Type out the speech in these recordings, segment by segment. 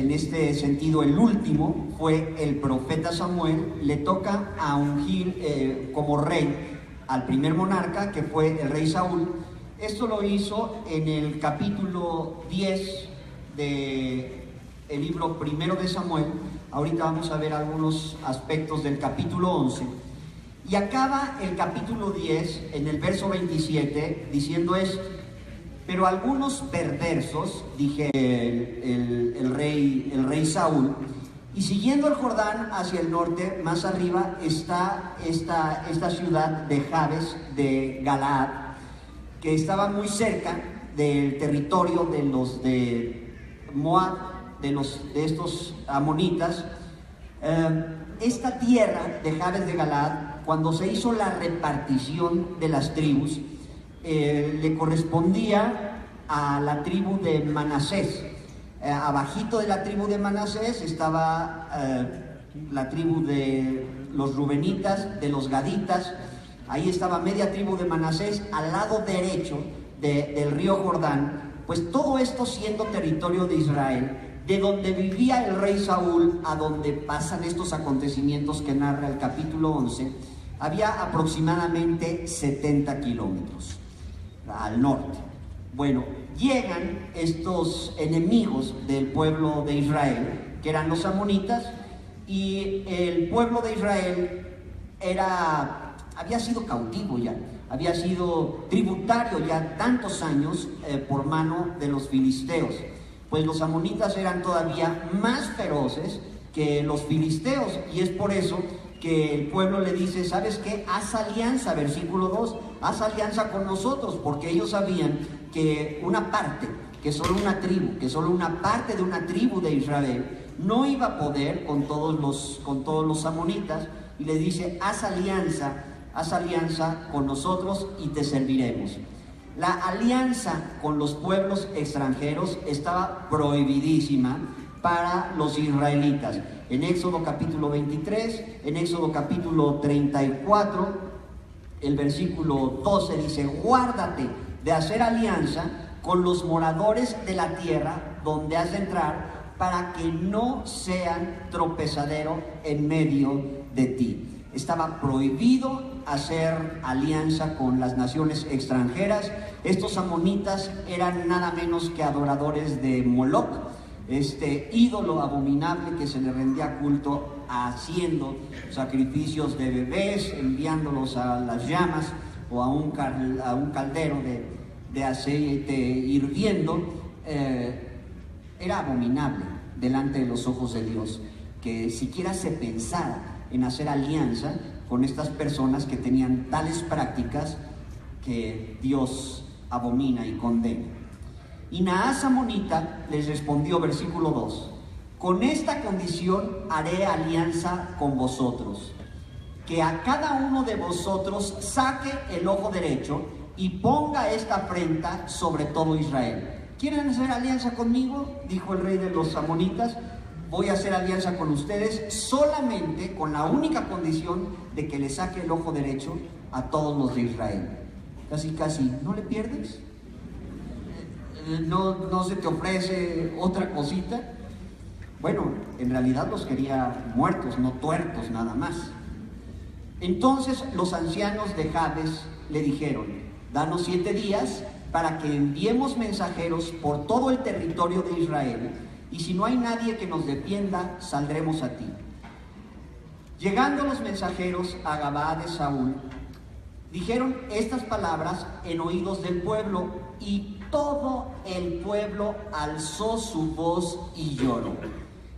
en este sentido el último, fue el profeta Samuel. Le toca a ungir como rey al primer monarca, que fue el rey Saúl. Esto lo hizo en el capítulo 10 del libro primero de Samuel. Ahorita vamos a ver algunos aspectos del capítulo 11. Y acaba el capítulo 10 en el verso 27 diciendo esto: pero algunos perversos, dije el rey Saúl, y siguiendo el Jordán hacia el norte, más arriba está esta ciudad de Jabes de Galaad, que estaba muy cerca del territorio de los de Moab, de estos amonitas. Esta tierra de Jabes de Galaad, cuando se hizo la repartición de las tribus, le correspondía a la tribu de Manasés. Abajito de la tribu de Manasés estaba la tribu de los rubenitas, de los gaditas. Ahí estaba media tribu de Manasés al lado derecho del río Jordán. Pues todo esto siendo territorio de Israel, de donde vivía el rey Saúl a donde pasan estos acontecimientos que narra el capítulo 11, había aproximadamente 70 kilómetros al norte. Bueno, llegan estos enemigos del pueblo de Israel, que eran los amonitas, y el pueblo de Israel había sido cautivo ya, había sido tributario ya tantos años por mano de los filisteos. Pues los amonitas eran todavía más feroces que los filisteos, y es por eso que el pueblo le dice: ¿sabes qué? Haz alianza, versículo 2, haz alianza con nosotros, porque ellos sabían que una parte, que solo una tribu, que solo una parte de una tribu de Israel no iba a poder con todos los amonitas, y le dice: haz alianza con nosotros y te serviremos. La alianza con los pueblos extranjeros estaba prohibidísima para los israelitas. En Éxodo capítulo 23, en Éxodo capítulo 34, el versículo 12 dice: guárdate de hacer alianza con los moradores de la tierra donde has de entrar, para que no sean tropezadero en medio de ti. Estaba prohibido hacer alianza con las naciones extranjeras. Estos amonitas eran nada menos que adoradores de Moloch, este ídolo abominable que se le rendía culto, haciendo sacrificios de bebés, enviándolos a las llamas o a un caldero de aceite hirviendo. Era abominable delante de los ojos de Dios que siquiera se pensara en hacer alianza con estas personas que tenían tales prácticas que Dios abomina y condena. Y Naas amonita les respondió, versículo 2: con esta condición haré alianza con vosotros, que a cada uno de vosotros saque el ojo derecho y ponga esta afrenta sobre todo Israel. ¿Quieren hacer alianza conmigo?, dijo el rey de los amonitas. Voy a hacer alianza con ustedes solamente con la única condición de que le saque el ojo derecho a todos los de Israel. Casi, ¿no le pierdes? ¿No se te ofrece otra cosita? Bueno, en realidad los quería muertos, no tuertos nada más. Entonces los ancianos de Jabes le dijeron: danos 7 días para que enviemos mensajeros por todo el territorio de Israel, y si no hay nadie que nos defienda, saldremos a ti. Llegando los mensajeros a Gabaa de Saúl, dijeron estas palabras en oídos del pueblo, y todo el pueblo alzó su voz y lloró.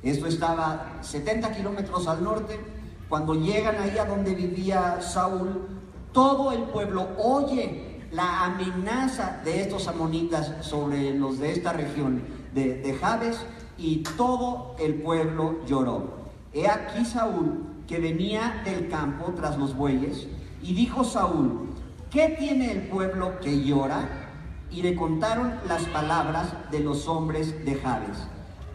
Esto estaba 70 kilómetros al norte. Cuando llegan ahí a donde vivía Saúl, todo el pueblo oye la amenaza de estos amonitas sobre los de esta región de Jabes, y todo el pueblo lloró. He aquí Saúl, que venía del campo tras los bueyes, y dijo Saúl: ¿qué tiene el pueblo que llora? Y le contaron las palabras de los hombres de Jabes.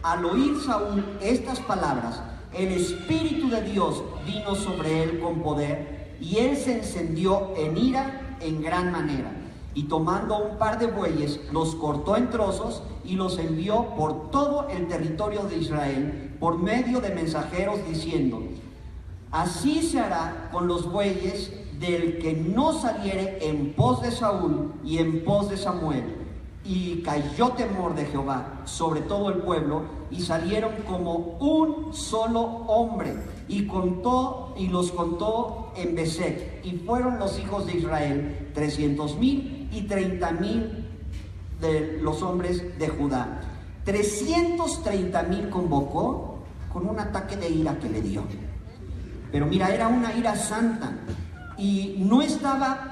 Al oír Saúl estas palabras, el Espíritu de Dios vino sobre él con poder, y él se encendió en ira en gran manera. y tomando un par de bueyes, los cortó en trozos y los envió por todo el territorio de Israel por medio de mensajeros diciendo: así se hará con los bueyes del que no saliere en pos de Saúl y en pos de Samuel. Y cayó temor de Jehová sobre todo el pueblo, y salieron como un solo hombre, y los contó en Besec, y fueron los hijos de Israel 300,000 y 30,000 de los hombres de Judá. 330,000 convocó con un ataque de ira que le dio. Pero mira, era una ira santa, y no estaba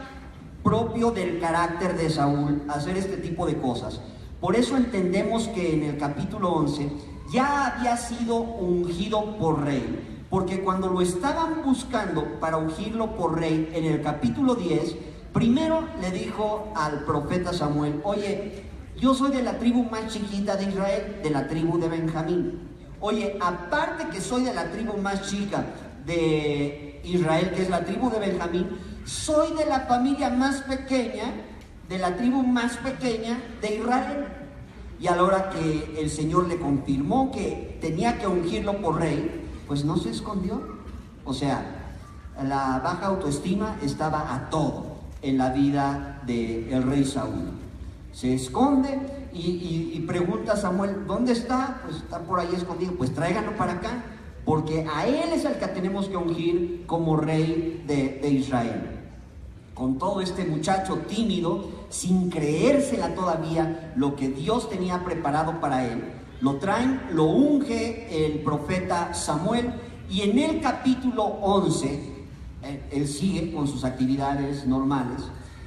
propio del carácter de Saúl hacer este tipo de cosas. Por eso entendemos que en el capítulo 11 ya había sido ungido por rey, porque cuando lo estaban buscando para ungirlo por rey en el capítulo 10, primero le dijo al profeta Samuel: oye, yo soy de la tribu más chiquita de Israel, de la tribu de Benjamín. Oye, aparte que soy de la tribu más chica de Israel, que es la tribu de Benjamín, soy de la familia más pequeña, de la tribu más pequeña de Israel. Y a la hora que el Señor le confirmó que tenía que ungirlo por rey, pues no se escondió. O sea, la baja autoestima estaba a todo en la vida del rey Saúl. Se esconde y pregunta a Samuel: ¿dónde está? Pues está por ahí escondido. Pues tráiganlo para acá, porque a él es el que tenemos que ungir como rey de Israel. Con todo este muchacho tímido, sin creérsela todavía lo que Dios tenía preparado para él, lo traen, lo unge el profeta Samuel, y en el capítulo 11, él sigue con sus actividades normales.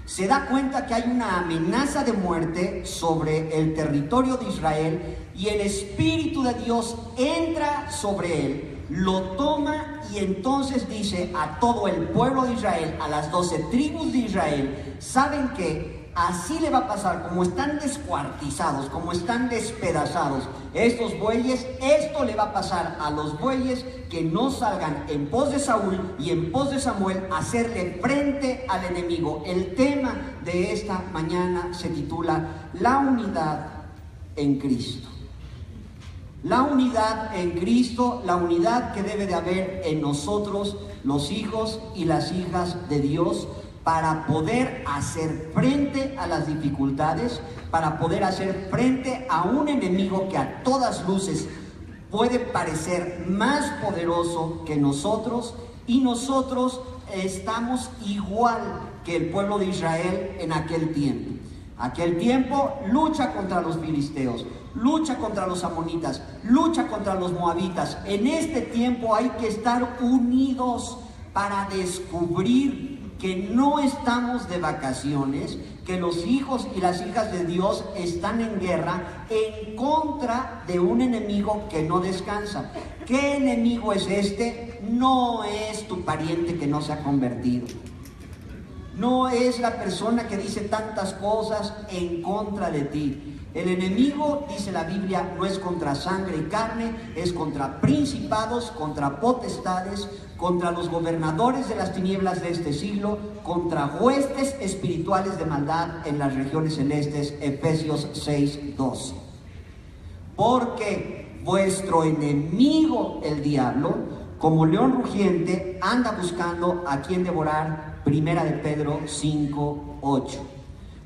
Se da cuenta que hay una amenaza de muerte sobre el territorio de Israel, y el Espíritu de Dios entra sobre él, lo toma, y entonces dice a todo el pueblo de Israel, a las 12 tribus de Israel: ¿saben qué? Así le va a pasar, como están descuartizados, como están despedazados estos bueyes, esto le va a pasar a los bueyes que no salgan en pos de Saúl y en pos de Samuel a hacerle frente al enemigo. El tema de esta mañana se titula La unidad en Cristo. La unidad en Cristo, la unidad que debe de haber en nosotros, los hijos y las hijas de Dios, para poder hacer frente a las dificultades, para poder hacer frente a un enemigo que a todas luces puede parecer más poderoso que nosotros, y nosotros estamos igual que el pueblo de Israel en aquel tiempo. Aquel tiempo lucha contra los filisteos, lucha contra los amonitas, lucha contra los moabitas. En este tiempo hay que estar unidos para descubrir que no estamos de vacaciones, que los hijos y las hijas de Dios están en guerra en contra de un enemigo que no descansa. ¿Qué enemigo es este? No es tu pariente que no se ha convertido. No es la persona que dice tantas cosas en contra de ti. El enemigo, dice la Biblia, no es contra sangre y carne, es contra principados, contra potestades, contra los gobernadores de las tinieblas de este siglo, contra huestes espirituales de maldad en las regiones celestes. Efesios 6:12. Porque vuestro enemigo, el diablo, como león rugiente, anda buscando a quien devorar. Primera de Pedro 5:8.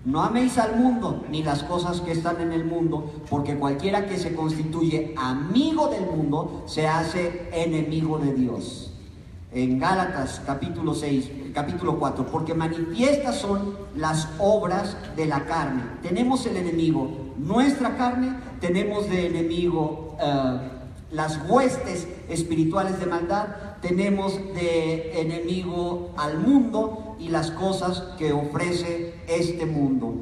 No améis al mundo, ni las cosas que están en el mundo, porque cualquiera que se constituye amigo del mundo, se hace enemigo de Dios. En Gálatas capítulo 4, porque manifiestas son las obras de la carne. Tenemos el enemigo, nuestra carne, tenemos de enemigo las huestes espirituales de maldad, tenemos de enemigo al mundo y las cosas que ofrece este mundo.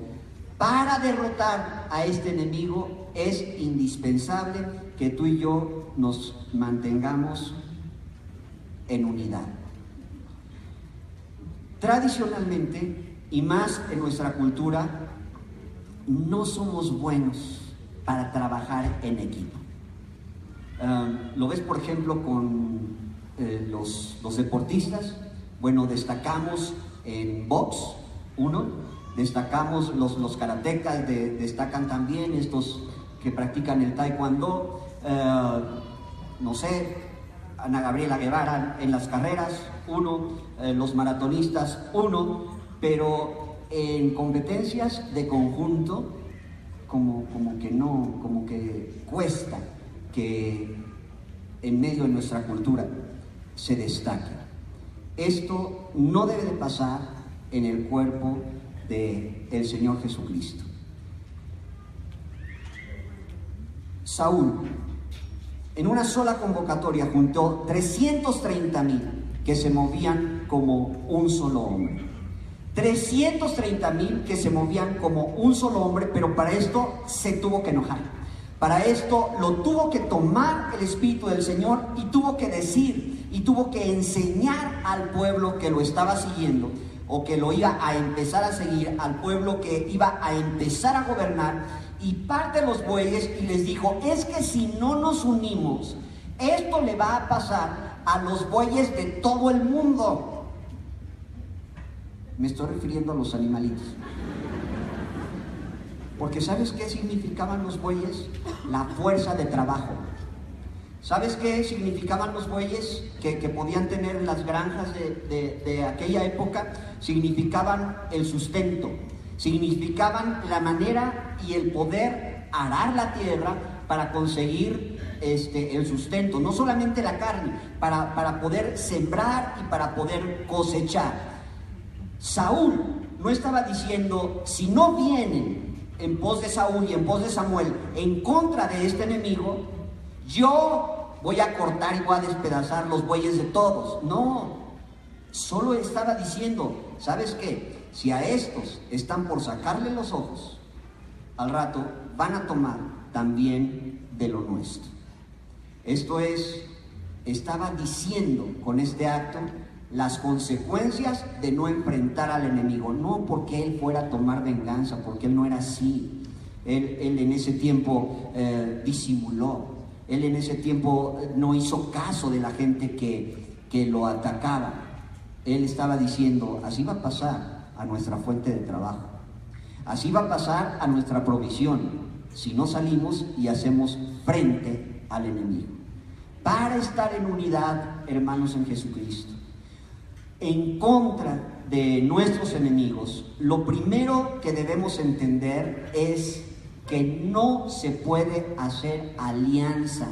Para derrotar a este enemigo es indispensable que tú y yo nos mantengamos en unidad. Tradicionalmente, y más en nuestra cultura, no somos buenos para trabajar en equipo. Lo ves, por ejemplo, con los deportistas. Bueno, destacamos en box, uno, destacamos los karatecas, destacan también estos que practican el taekwondo, no sé, Ana Gabriela Guevara en las carreras, uno, los maratonistas, uno, pero en competencias de conjunto, como que no, como que cuesta que en medio de nuestra cultura se destaque. Esto no debe de pasar en el cuerpo del Señor Jesucristo. Saúl, en una sola convocatoria, juntó 330,000 que se movían como un solo hombre. 330,000 que se movían como un solo hombre, pero para esto se tuvo que enojar. Para esto lo tuvo que tomar el Espíritu del Señor y tuvo que decir y tuvo que enseñar al pueblo que lo estaba siguiendo o que lo iba a empezar a seguir, al pueblo que iba a empezar a gobernar, y parte de los bueyes y les dijo: es que si no nos unimos, esto le va a pasar a los bueyes de todo el mundo. Me estoy refiriendo a los animalitos. Porque ¿sabes qué significaban los bueyes? La fuerza de trabajo. ¿Sabes qué significaban los bueyes que podían tener las granjas de aquella época? Significaban el sustento, significaban la manera y el poder arar la tierra para conseguir el sustento, no solamente la carne, para poder sembrar y para poder cosechar. Saúl no estaba diciendo: si no vienen en pos de Saúl y en pos de Samuel en contra de este enemigo, yo voy a cortar y voy a despedazar los bueyes de todos. No, solo estaba diciendo: ¿sabes qué? Si a estos están por sacarle los ojos, al rato van a tomar también de lo nuestro. Esto es, estaba diciendo con este acto las consecuencias de no enfrentar al enemigo, no porque él fuera a tomar venganza, porque él no era así. Él en ese tiempo disimuló, él en ese tiempo no hizo caso de la gente que lo atacaba. Él estaba diciendo: así va a pasar a nuestra fuente de trabajo, así va a pasar a nuestra provisión, si no salimos y hacemos frente al enemigo. Para estar en unidad, hermanos en Jesucristo, en contra de nuestros enemigos, lo primero que debemos entender es que no se puede hacer alianza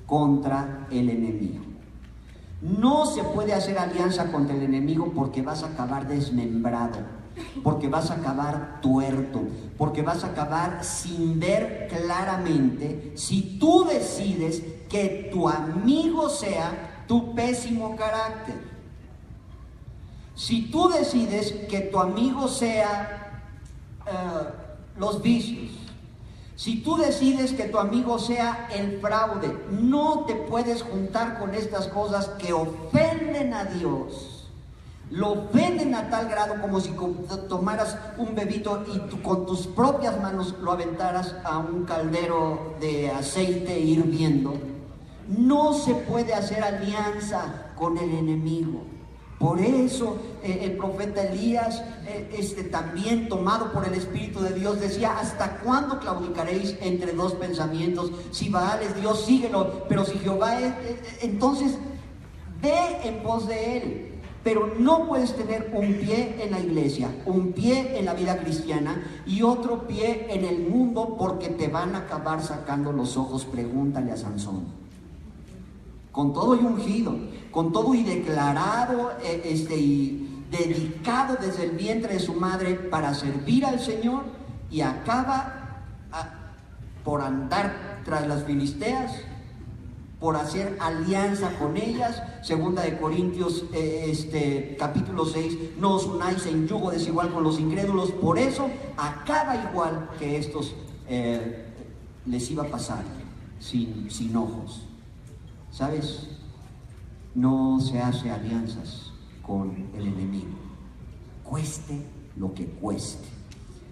contra el enemigo. No se puede hacer alianza contra el enemigo porque vas a acabar desmembrado, porque vas a acabar tuerto, porque vas a acabar sin ver claramente si tú decides que tu amigo sea tu pésimo carácter. Si tú decides que tu amigo sea los vicios, si tú decides que tu amigo sea el fraude, no te puedes juntar con estas cosas que ofenden a Dios. Lo ofenden a tal grado como si tomaras un bebito y tú con tus propias manos lo aventaras a un caldero de aceite hirviendo. No se puede hacer alianza con el enemigo. Por eso el profeta Elías, también tomado por el Espíritu de Dios, decía: ¿hasta cuándo claudicaréis entre dos pensamientos? Si Baal es Dios, síguelo, pero si Jehová es, entonces ve en pos de él. Pero no puedes tener un pie en la iglesia, un pie en la vida cristiana y otro pie en el mundo, porque te van a acabar sacando los ojos. Pregúntale a Sansón. Con todo y ungido, con todo y declarado y dedicado desde el vientre de su madre para servir al Señor, y acaba por andar tras las filisteas, por hacer alianza con ellas. Segunda de Corintios capítulo 6: no os unáis en yugo desigual con los incrédulos. Por eso acaba igual que estos les iba a pasar, sin ojos. ¿Sabes? No se hace alianzas con el enemigo, cueste lo que cueste.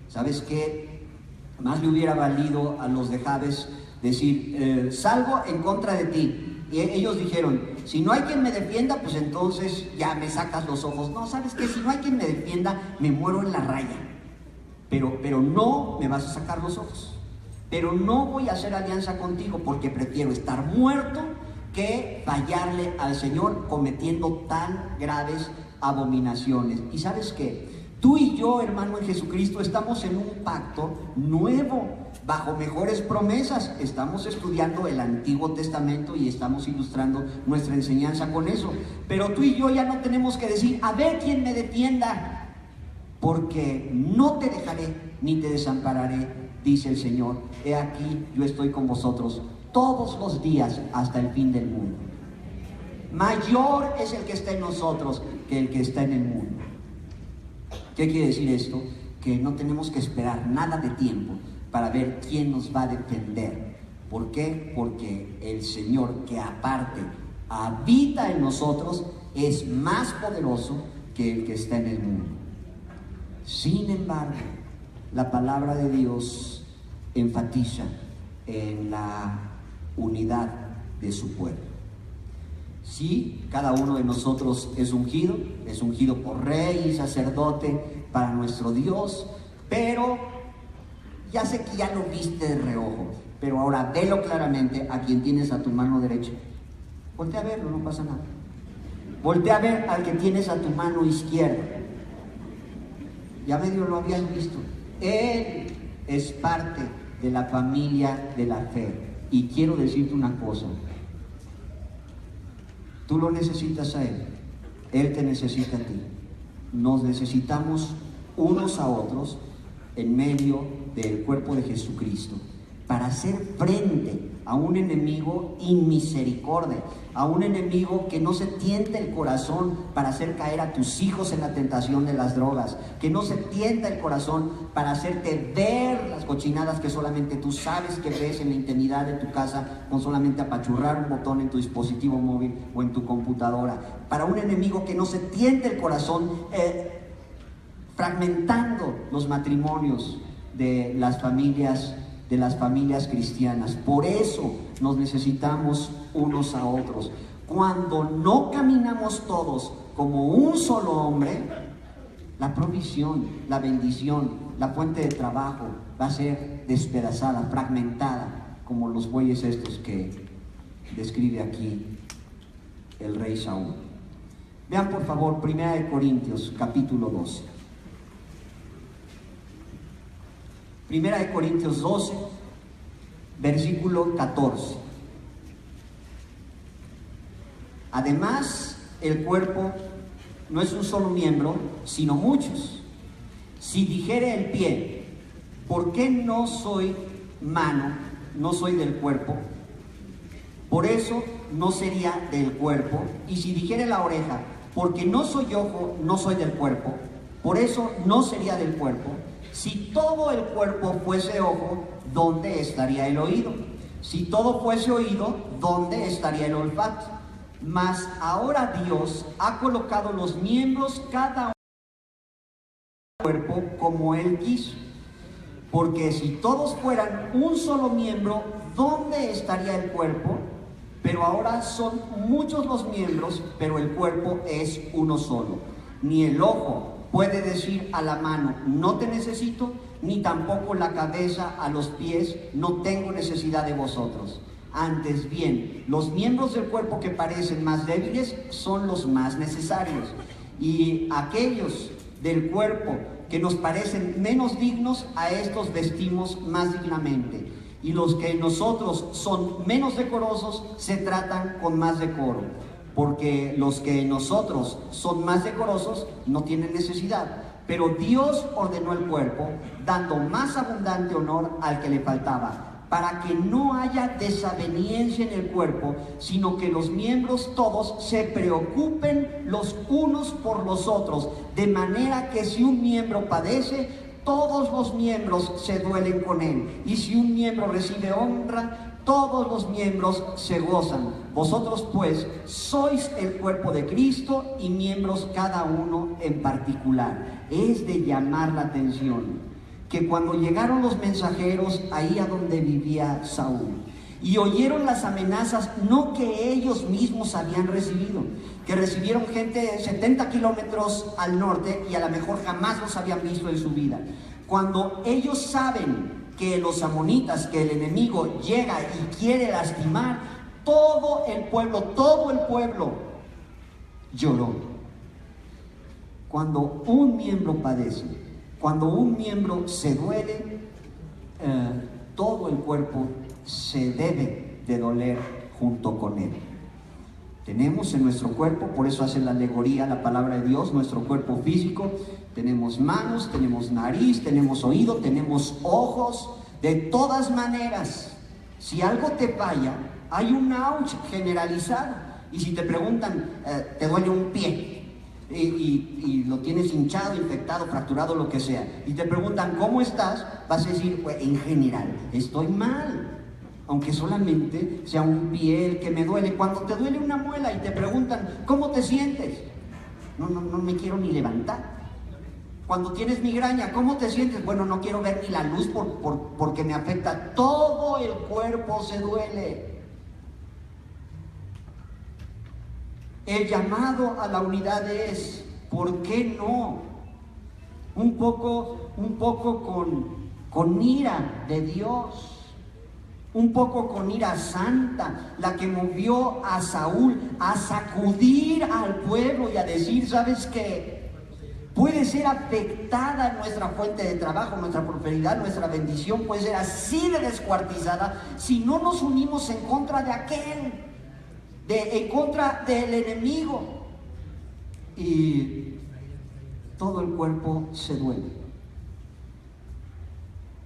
¿Sabes qué? Más le hubiera valido a los de Jabes decir: salgo en contra de ti. Y ellos dijeron: si no hay quien me defienda, pues entonces ya me sacas los ojos. No, ¿sabes qué? Si no hay quien me defienda, me muero en la raya. pero no me vas a sacar los ojos. Pero no voy a hacer alianza contigo porque prefiero estar muerto que fallarle al Señor cometiendo tan graves abominaciones. ¿Y sabes qué? Tú y yo, hermano en Jesucristo, estamos en un pacto nuevo, bajo mejores promesas. Estamos estudiando el Antiguo Testamento y estamos ilustrando nuestra enseñanza con eso. Pero tú y yo ya no tenemos que decir, a ver quién me defienda, porque no te dejaré ni te desampararé, dice el Señor. He aquí, yo estoy con vosotros todos los días hasta el fin del mundo. Mayor es el que está en nosotros que el que está en el mundo. ¿Qué quiere decir esto? Que no tenemos que esperar nada de tiempo para ver quién nos va a defender. ¿Por qué? Porque el Señor, que aparte habita en nosotros, es más poderoso que el que está en el mundo. Sin embargo, la palabra de Dios enfatiza en la unidad de su pueblo. Sí, cada uno de nosotros es ungido por rey y sacerdote para nuestro Dios, pero ya sé que ya lo viste de reojo, pero ahora velo claramente a quien tienes a tu mano derecha. Voltea a verlo, no pasa nada. Voltea a ver al que tienes a tu mano izquierda. Ya medio lo habías visto. Él es parte de la familia de la fe. Y quiero decirte una cosa. Tú lo necesitas a Él. Él te necesita a ti. Nos necesitamos unos a otros en medio del cuerpo de Jesucristo para hacer frente a un enemigo inmisericordia, a un enemigo que no se tienta el corazón para hacer caer a tus hijos en la tentación de las drogas, que no se tienta el corazón para hacerte ver las cochinadas que solamente tú sabes que ves en la intimidad de tu casa con solamente apachurrar un botón en tu dispositivo móvil o en tu computadora, para un enemigo que no se tienta el corazón fragmentando los matrimonios de las familias cristianas. Por eso nos necesitamos unos a otros. Cuando no caminamos todos como un solo hombre, la provisión, la bendición, la fuente de trabajo va a ser despedazada, fragmentada, como los bueyes estos que describe aquí el rey Saúl. Vean por favor 1 Corintios capítulo 12. 1 Corintios 12, versículo 14. Además, el cuerpo no es un solo miembro, sino muchos. Si dijere el pie, ¿por qué no soy mano, no soy del cuerpo? Por eso no sería del cuerpo. Y si dijere la oreja, porque no soy ojo, no soy del cuerpo, por eso no sería del cuerpo. Si todo el cuerpo fuese ojo, ¿dónde estaría el oído? Si todo fuese oído, ¿dónde estaría el olfato? Mas ahora Dios ha colocado los miembros cada uno del cuerpo como Él quiso. Porque si todos fueran un solo miembro, ¿dónde estaría el cuerpo? Pero ahora son muchos los miembros, pero el cuerpo es uno solo. Ni el ojo puede decir a la mano, no te necesito, ni tampoco la cabeza a los pies, no tengo necesidad de vosotros. Antes bien, los miembros del cuerpo que parecen más débiles son los más necesarios. Y aquellos del cuerpo que nos parecen menos dignos, a estos vestimos más dignamente. Y los que en nosotros son menos decorosos, se tratan con más decoro. Porque los que en nosotros son más decorosos no tienen necesidad, pero Dios ordenó el cuerpo, dando más abundante honor al que le faltaba, para que no haya desaveniencia en el cuerpo, sino que los miembros todos se preocupen los unos por los otros, de manera que si un miembro padece, todos los miembros se duelen con él, y si un miembro recibe honra, todos los miembros se gozan. Vosotros pues sois el cuerpo de Cristo y miembros cada uno en particular. Es de llamar la atención que cuando llegaron los mensajeros ahí a donde vivía Saúl y oyeron las amenazas, no que ellos mismos habían recibido, que recibieron gente de 70 kilómetros al norte y a lo mejor jamás los habían visto en su vida. Cuando ellos saben que los amonitas, que el enemigo llega y quiere lastimar, todo el pueblo lloró. Cuando un miembro padece, cuando un miembro se duele, todo el cuerpo se debe de doler junto con él. Tenemos en nuestro cuerpo, por eso hace la alegoría la palabra de Dios, nuestro cuerpo físico, tenemos manos, tenemos nariz, tenemos oído, tenemos ojos. De todas maneras, si algo te falla, hay un ouch generalizado. Y si te preguntan, te duele un pie y lo tienes hinchado, infectado, fracturado, lo que sea, y te preguntan, ¿cómo estás? Vas a decir, pues, en general, estoy mal. Aunque solamente sea un pie el que me duele. Cuando te duele una muela y te preguntan, ¿cómo te sientes? No me quiero ni levantar. Cuando tienes migraña, ¿cómo te sientes? Bueno, no quiero ver ni la luz porque me afecta. Todo el cuerpo se duele. El llamado a la unidad es, ¿por qué no? Un poco con ira de Dios. Un poco con ira santa, la que movió a Saúl a sacudir al pueblo y a decir, ¿sabes qué? Puede ser afectada nuestra fuente de trabajo, nuestra prosperidad, nuestra bendición puede ser así de descuartizada si no nos unimos en contra de aquel, en contra del enemigo. Y todo el cuerpo se duele.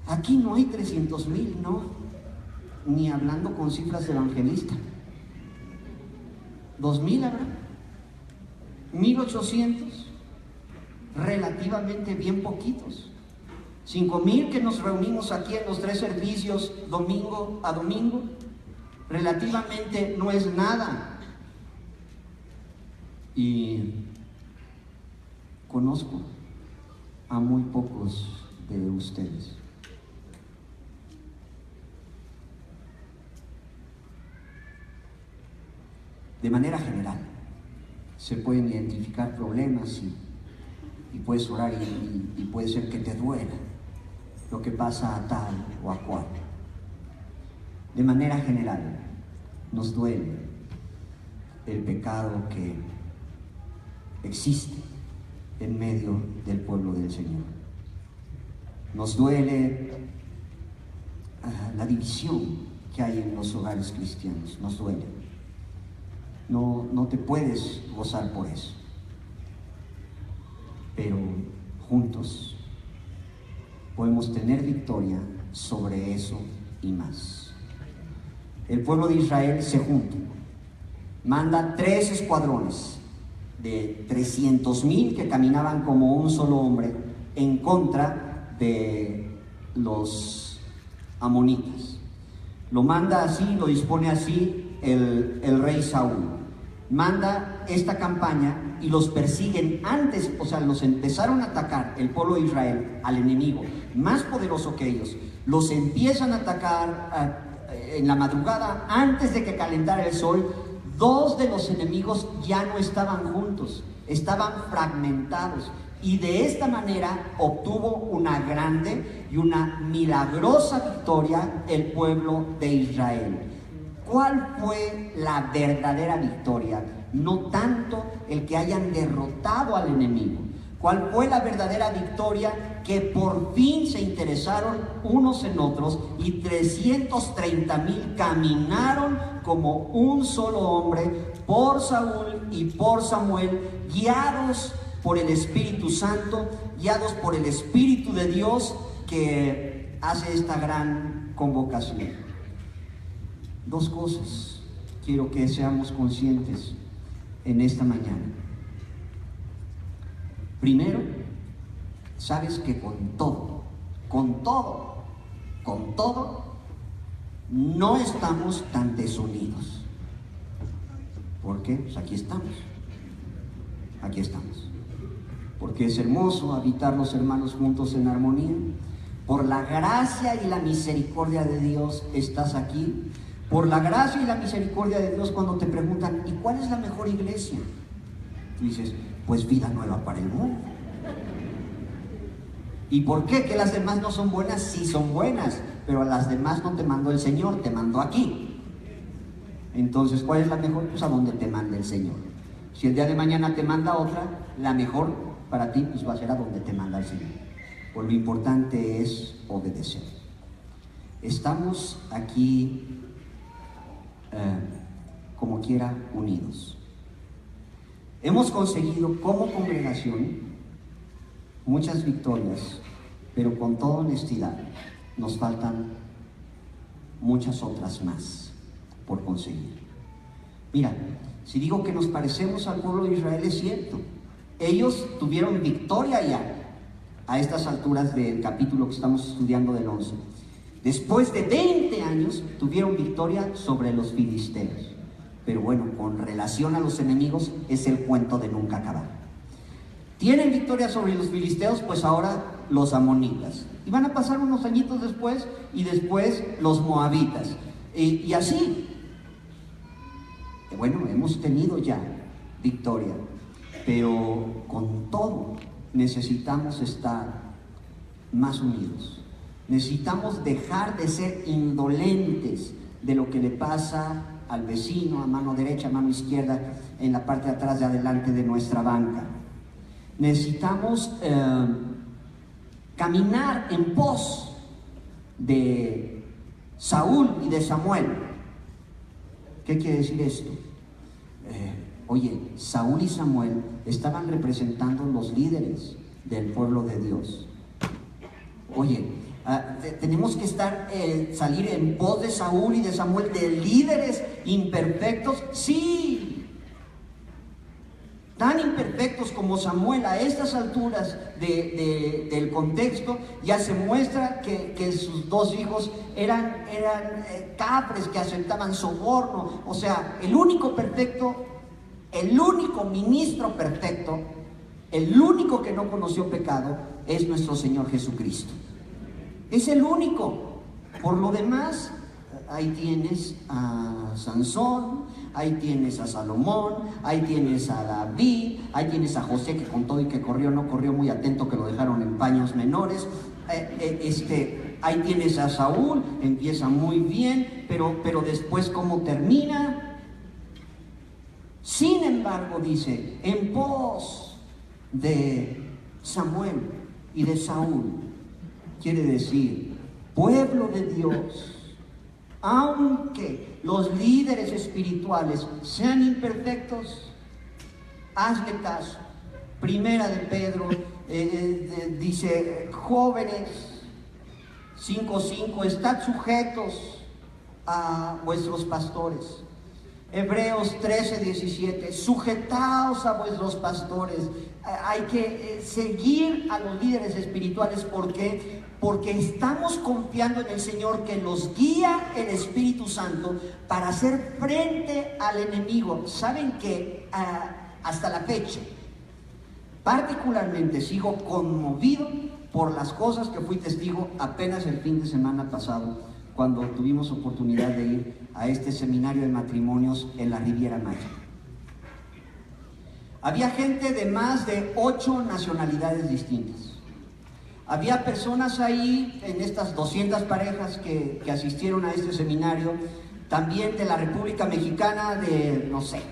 Aquí no hay 300,000, no. Ni hablando con cifras de evangelista. 2,000 habrá, 1,800, relativamente bien poquitos. 5,000 que nos reunimos aquí en los 3 servicios domingo a domingo, relativamente no es nada. Y conozco a muy pocos de ustedes. De manera general, se pueden identificar problemas y puedes orar y puede ser que te duela lo que pasa a tal o a cual. De manera general, nos duele el pecado que existe en medio del pueblo del Señor. Nos duele la división que hay en los hogares cristianos, nos duele. No te puedes gozar por eso, pero juntos podemos tener victoria sobre eso y más. El pueblo de Israel se junta, manda 3 escuadrones de 300,000 que caminaban como un solo hombre en contra de los amonitas. Lo manda así, lo dispone así el rey Saúl. Manda esta campaña y los persiguen antes, o sea, los empezaron a atacar el pueblo de Israel al enemigo más poderoso que ellos. Los empiezan a atacar en la madrugada antes de que calentara el sol. 2 de los enemigos ya no estaban juntos, estaban fragmentados. Y de esta manera obtuvo una grande y una milagrosa victoria el pueblo de Israel. ¿Cuál fue la verdadera victoria? No tanto el que hayan derrotado al enemigo. ¿Cuál fue la verdadera victoria? Que por fin se interesaron unos en otros y 330,000 caminaron como un solo hombre por Saúl y por Samuel, guiados por el Espíritu Santo, guiados por el Espíritu de Dios que hace esta gran convocación. 2 cosas quiero que seamos conscientes en esta mañana. Primero, sabes que con todo, no estamos tan desunidos. ¿Por qué? Pues aquí estamos. Porque es hermoso habitar los hermanos juntos en armonía. Por la gracia y la misericordia de Dios estás aquí. Por la gracia y la misericordia de Dios, cuando te preguntan, ¿y cuál es la mejor iglesia? Tú dices, pues Vida Nueva para el Mundo. ¿Y por qué? ¿Que las demás no son buenas? Sí son buenas, pero a las demás no te mandó el Señor, te mandó aquí. Entonces, ¿cuál es la mejor? Pues a donde te manda el Señor. Si el día de mañana te manda otra, la mejor para ti pues va a ser a donde te manda el Señor. Pues lo importante es obedecer. Estamos aquí como quiera unidos. Hemos conseguido como congregación muchas victorias, pero con toda honestidad nos faltan muchas otras más por conseguir. Mira, si digo que nos parecemos al pueblo de Israel es cierto. Ellos tuvieron victoria ya a estas alturas del capítulo que estamos estudiando del 11. Después de 20 años tuvieron victoria sobre los filisteos. Pero bueno, con relación a los enemigos es el cuento de nunca acabar. Tienen victoria sobre los filisteos, pues ahora los amonitas. Y van a pasar unos añitos después, y después los moabitas. Y así. Bueno, hemos tenido ya victoria, pero con todo necesitamos estar más unidos. Necesitamos dejar de ser indolentes de lo que le pasa al vecino, a mano derecha, a mano izquierda, en la parte de atrás, de adelante de nuestra banca. Necesitamos caminar en pos de Saúl y de Samuel. ¿Qué quiere decir esto? Oye, Saúl y Samuel estaban representando los líderes del pueblo de Dios. Oye, tenemos que salir en pos de Saúl y de Samuel, de líderes imperfectos. Sí, tan imperfectos como Samuel a estas alturas del contexto. Ya se muestra que sus dos hijos eran capres que aceptaban soborno. O sea, el único perfecto, el único ministro perfecto, el único que no conoció pecado es nuestro Señor Jesucristo. Es el único. Por lo demás, ahí tienes a Sansón, ahí tienes a Salomón, ahí tienes a David, ahí tienes a José, que con todo y que corrió, no corrió muy atento, que lo dejaron en paños menores. Ahí tienes a Saúl, empieza muy bien, pero después ¿cómo termina? Sin embargo, dice, en pos de Samuel y de Saúl, quiere decir, pueblo de Dios, aunque los líderes espirituales sean imperfectos, hazle caso. Primera de Pedro dice, jóvenes, 5:5, estad sujetos a vuestros pastores. Hebreos 13:17, sujetaos a vuestros pastores. Hay que seguir a los líderes espirituales. ¿Por qué? Porque estamos confiando en el Señor, que los guía el Espíritu Santo para hacer frente al enemigo. Saben que hasta la fecha, particularmente sigo conmovido por las cosas que fui testigo apenas el fin de semana pasado, cuando tuvimos oportunidad de ir a este seminario de matrimonios en la Riviera Maya. Había gente de más de 8 nacionalidades distintas. Había personas ahí, en estas 200 parejas que asistieron a este seminario, también de la República Mexicana, de, no sé,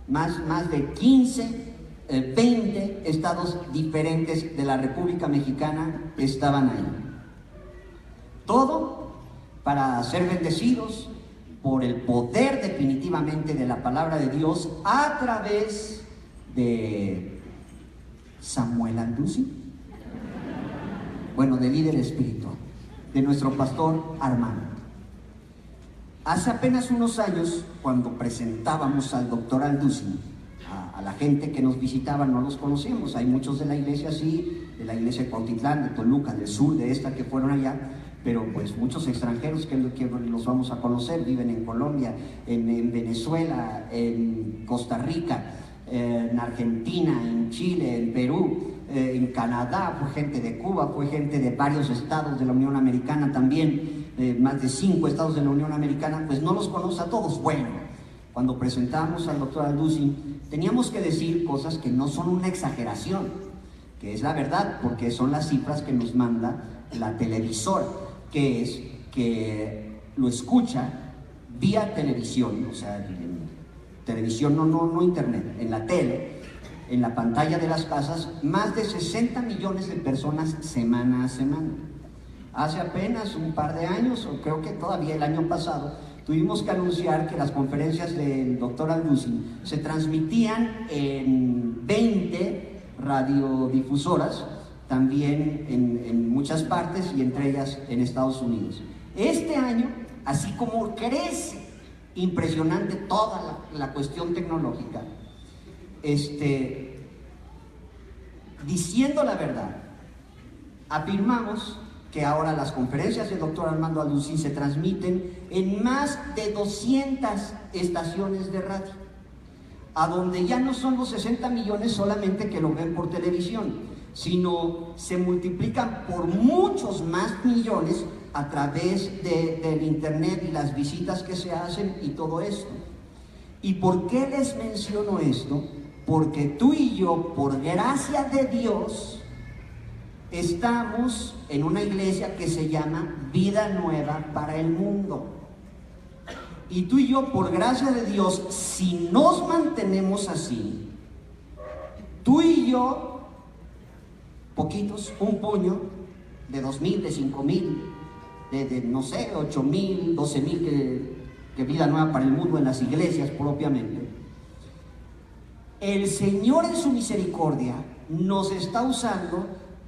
más de 15, 20 estados diferentes de la República Mexicana estaban ahí. Todo para ser bendecidos por el poder definitivamente de la palabra de Dios a través de Samuel Andusi. Bueno, de líder espiritual, de nuestro pastor Armando. Hace apenas unos años, cuando presentábamos al doctor Andusi, a la gente que nos visitaba, no los conocíamos. Hay muchos de la iglesia, sí, de la iglesia de Cuautitlán, de Toluca, del sur, de esta, que fueron allá, pero pues muchos extranjeros que los vamos a conocer, viven en Colombia, en Venezuela, en Costa Rica, en Argentina, en Chile, en Perú, en Canadá, fue gente de Cuba, fue gente de varios estados de la Unión Americana también, más de 5 estados de la Unión Americana. Pues no los conoce a todos. Bueno, cuando presentamos al doctor Andusi, teníamos que decir cosas que no son una exageración, que es la verdad, porque son las cifras que nos manda la televisora, que es que lo escucha vía televisión, o sea, en televisión, no internet, en la tele, en la pantalla de las casas, más de 60 millones de personas semana a semana. Hace apenas un par de años, o creo que todavía el año pasado, tuvimos que anunciar que las conferencias del doctor Alducin se transmitían en 20 radiodifusoras, también en muchas partes y entre ellas en Estados Unidos. Este año, así como crece impresionante toda la cuestión tecnológica, diciendo la verdad, afirmamos que ahora las conferencias del doctor Armando Alducin se transmiten en más de 200 estaciones de radio, a donde ya no son los 60 millones solamente que lo ven por televisión, sino se multiplican por muchos más millones a través del internet y las visitas que se hacen y todo esto. ¿Y por qué les menciono esto? Porque tú y yo, por gracia de Dios, estamos en una iglesia que se llama Vida Nueva para el Mundo. Y tú y yo, por gracia de Dios, si nos mantenemos así, tú y yo, poquitos, un puño de 2,000, de 5,000, de no sé, 8,000, 12,000 que Vida Nueva para el Mundo en las iglesias propiamente, el Señor en su misericordia nos está usando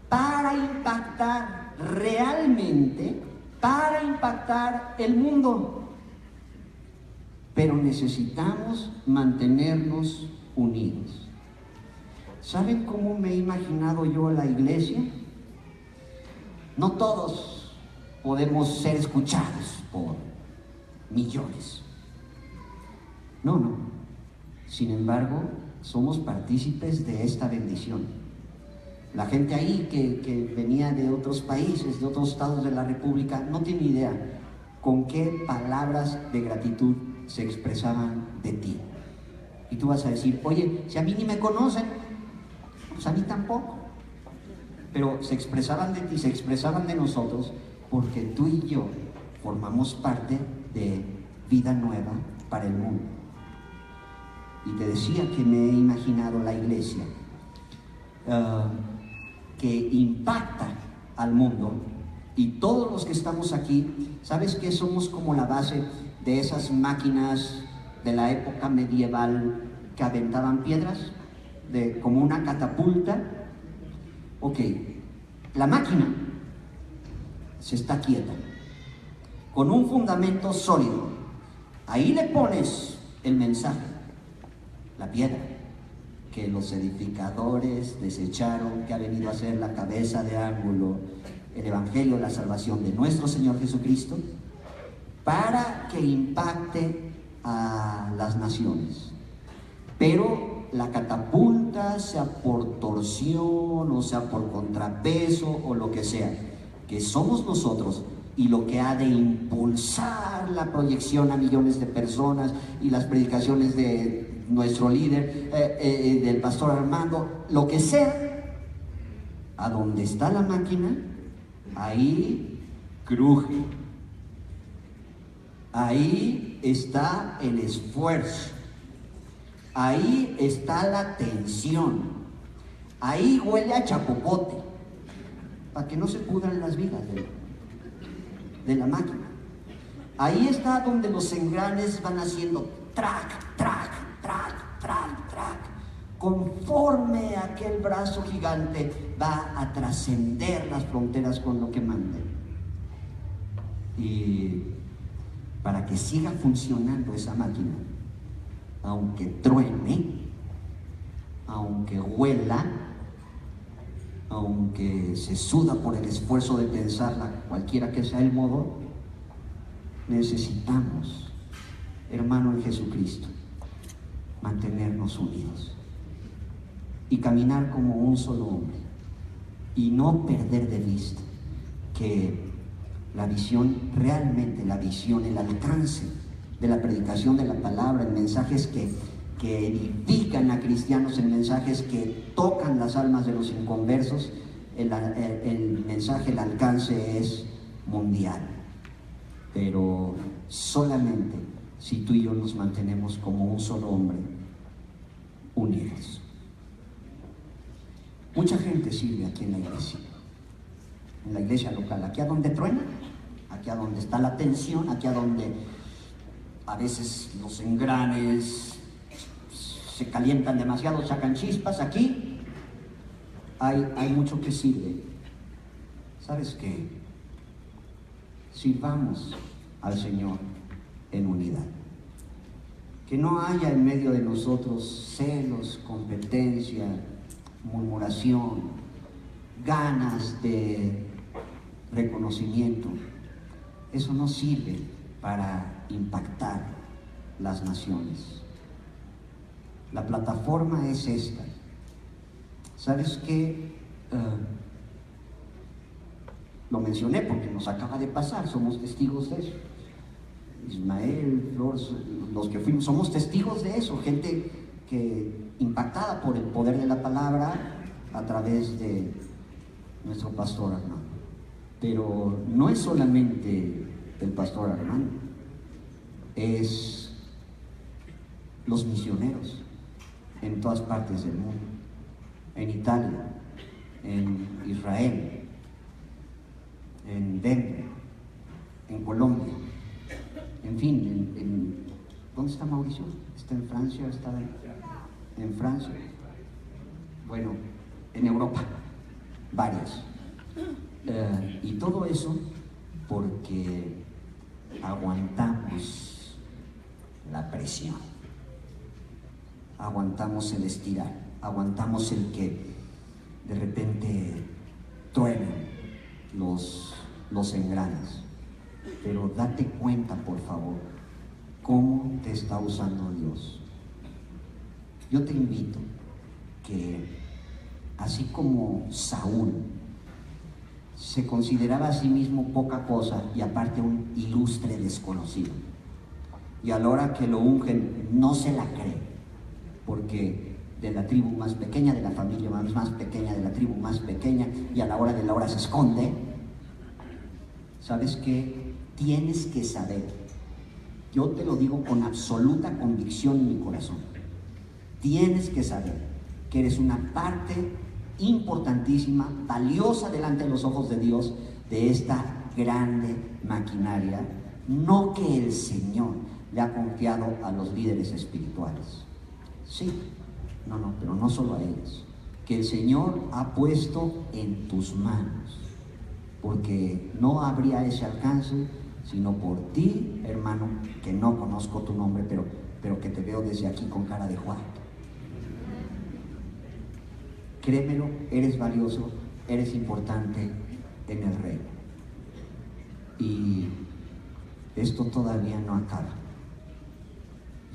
para impactar realmente, para impactar el mundo. Pero necesitamos mantenernos unidos. ¿Saben cómo me he imaginado yo la iglesia? No todos podemos ser escuchados por millones. No. Sin embargo, somos partícipes de esta bendición. La gente ahí que venía de otros países, de otros estados de la República, no tiene idea con qué palabras de gratitud se expresaban de ti. Y tú vas a decir, oye, si a mí ni me conocen, pues a mí tampoco. Pero se expresaban de ti, se expresaban de nosotros, porque tú y yo formamos parte de Vida Nueva para el Mundo. Y te decía que me he imaginado la iglesia que impacta al mundo, y todos los que estamos aquí, ¿sabes qué? Somos como la base de esas máquinas de la época medieval que aventaban piedras, como una catapulta. Ok, la máquina se está quieta, con un fundamento sólido. Ahí le pones el mensaje, la piedra que los edificadores desecharon, que ha venido a ser la cabeza de ángulo, el evangelio, la salvación de nuestro Señor Jesucristo, para que impacte a las naciones. Pero la catapulta, sea por torsión, o sea por contrapeso, o lo que sea, que somos nosotros, y lo que ha de impulsar la proyección a millones de personas, y las predicaciones de nuestro líder, del pastor Armando, lo que sea, a donde está la máquina, ahí cruje, ahí está el esfuerzo, ahí está la tensión, ahí huele a chapopote, para que no se pudran las vigas de la máquina. Ahí está donde los engranes van haciendo track, track, track, track, track, conforme aquel brazo gigante va a trascender las fronteras con lo que mande. Y para que siga funcionando esa máquina, aunque truene, aunque huela, aunque se suda por el esfuerzo de pensarla, cualquiera que sea el modo, necesitamos, hermano en Jesucristo, mantenernos unidos y caminar como un solo hombre, y no perder de vista que la visión, realmente la visión, el alcance de la predicación de la palabra, el mensaje es que que edifican a cristianos, en mensajes que tocan las almas de los inconversos. El mensaje, el alcance es mundial, pero solamente si tú y yo nos mantenemos como un solo hombre, unidos. Mucha gente sirve aquí en la iglesia local, aquí a donde truena, aquí a donde está la tensión, aquí a donde a veces los engranes se calientan demasiado, sacan chispas. Aquí hay mucho que sirve. ¿Sabes qué? Sirvamos al Señor en unidad. Que no haya en medio de nosotros celos, competencia, murmuración, ganas de reconocimiento. Eso no sirve para impactar las naciones. La plataforma es esta. ¿Sabes qué? Lo mencioné porque nos acaba de pasar, somos testigos de eso. Ismael, Flor, los que fuimos, somos testigos de eso, gente que impactada por el poder de la palabra a través de nuestro pastor Armando. Pero no es solamente el pastor Armando, es los misioneros en todas partes del mundo, en Italia, en Israel, en Denver, en Colombia, en fin, ¿dónde está Mauricio? ¿Está en Francia? ¿Está en Francia? Bueno, en Europa, varias. Y todo eso porque aguantamos la presión, aguantamos el estirar, aguantamos el que de repente truenen los engranes. Pero date cuenta, por favor, cómo te está usando Dios. Yo te invito que, así como Saúl se consideraba a sí mismo poca cosa y aparte un ilustre desconocido, y a la hora que lo ungen no se la cree, porque de la tribu más pequeña, de la familia más pequeña, de la tribu más pequeña, y a la hora de la hora se esconde. ¿Sabes qué? Tienes que saber, yo te lo digo con absoluta convicción en mi corazón, tienes que saber que eres una parte importantísima, valiosa delante de los ojos de Dios, de esta grande maquinaria, no que el Señor le ha confiado a los líderes espirituales. Sí, pero no solo a ellos, que el Señor ha puesto en tus manos, porque no habría ese alcance sino por ti, hermano, que no conozco tu nombre, pero que te veo desde aquí con cara de Juan. Créemelo, eres valioso, eres importante en el reino. Y esto todavía no acaba.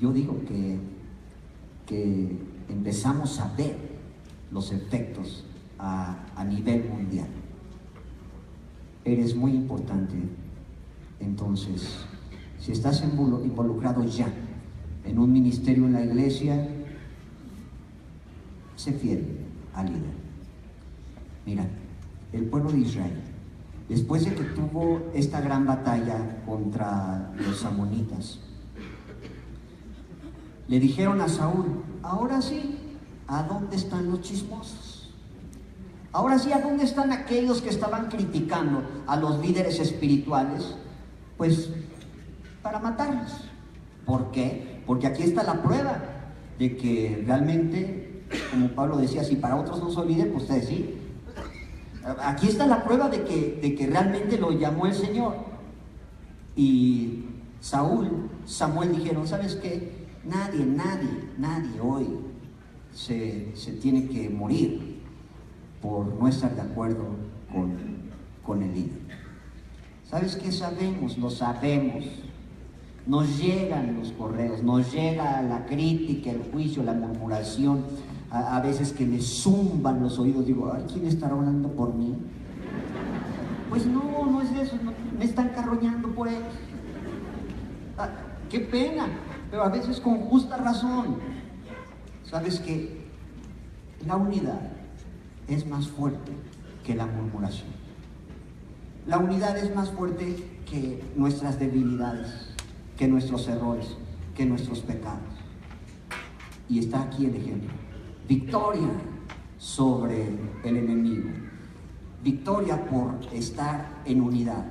Yo digo que empezamos a ver los efectos a nivel mundial. Eres muy importante. Entonces, si estás involucrado ya en un ministerio en la iglesia, sé fiel al líder. Mira, el pueblo de Israel, después de que tuvo esta gran batalla contra los amonitas, le dijeron a Saúl: ahora sí, ¿a dónde están los chismosos? Ahora sí, ¿a dónde están aquellos que estaban criticando a los líderes espirituales? Pues para matarlos. ¿Por qué? Porque aquí está la prueba de que realmente, como Pablo decía, si para otros no soy líder, pues ustedes sí. Aquí está la prueba de que realmente lo llamó el Señor. Y Samuel dijeron: ¿sabes qué? Nadie hoy se tiene que morir por no estar de acuerdo con el líder. ¿Sabes qué? Lo sabemos. Nos llegan los correos, nos llega la crítica, el juicio, la murmuración, a veces que me zumban los oídos. Digo: ay, ¿quién estará hablando por mí? Pues no es eso, me están carroñando por ellos. Qué pena, pero a veces con justa razón. Sabes que la unidad es más fuerte que la murmuración. La unidad es más fuerte que nuestras debilidades, que nuestros errores, que nuestros pecados. Y está aquí el ejemplo. Victoria sobre el enemigo. Victoria por estar en unidad.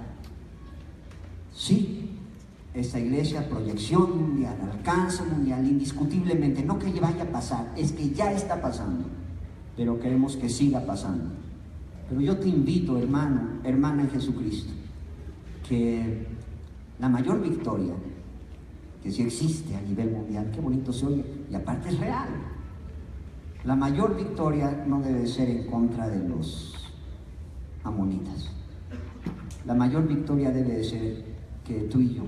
Sí, esta iglesia, proyección mundial, alcance mundial, indiscutiblemente, no que vaya a pasar, es que ya está pasando, pero queremos que siga pasando. Pero yo te invito, hermano, hermana en Jesucristo, que la mayor victoria, que sí existe a nivel mundial, qué bonito se oye, y aparte es real, la mayor victoria no debe ser en contra de los amonitas. La mayor victoria debe de ser que tú y yo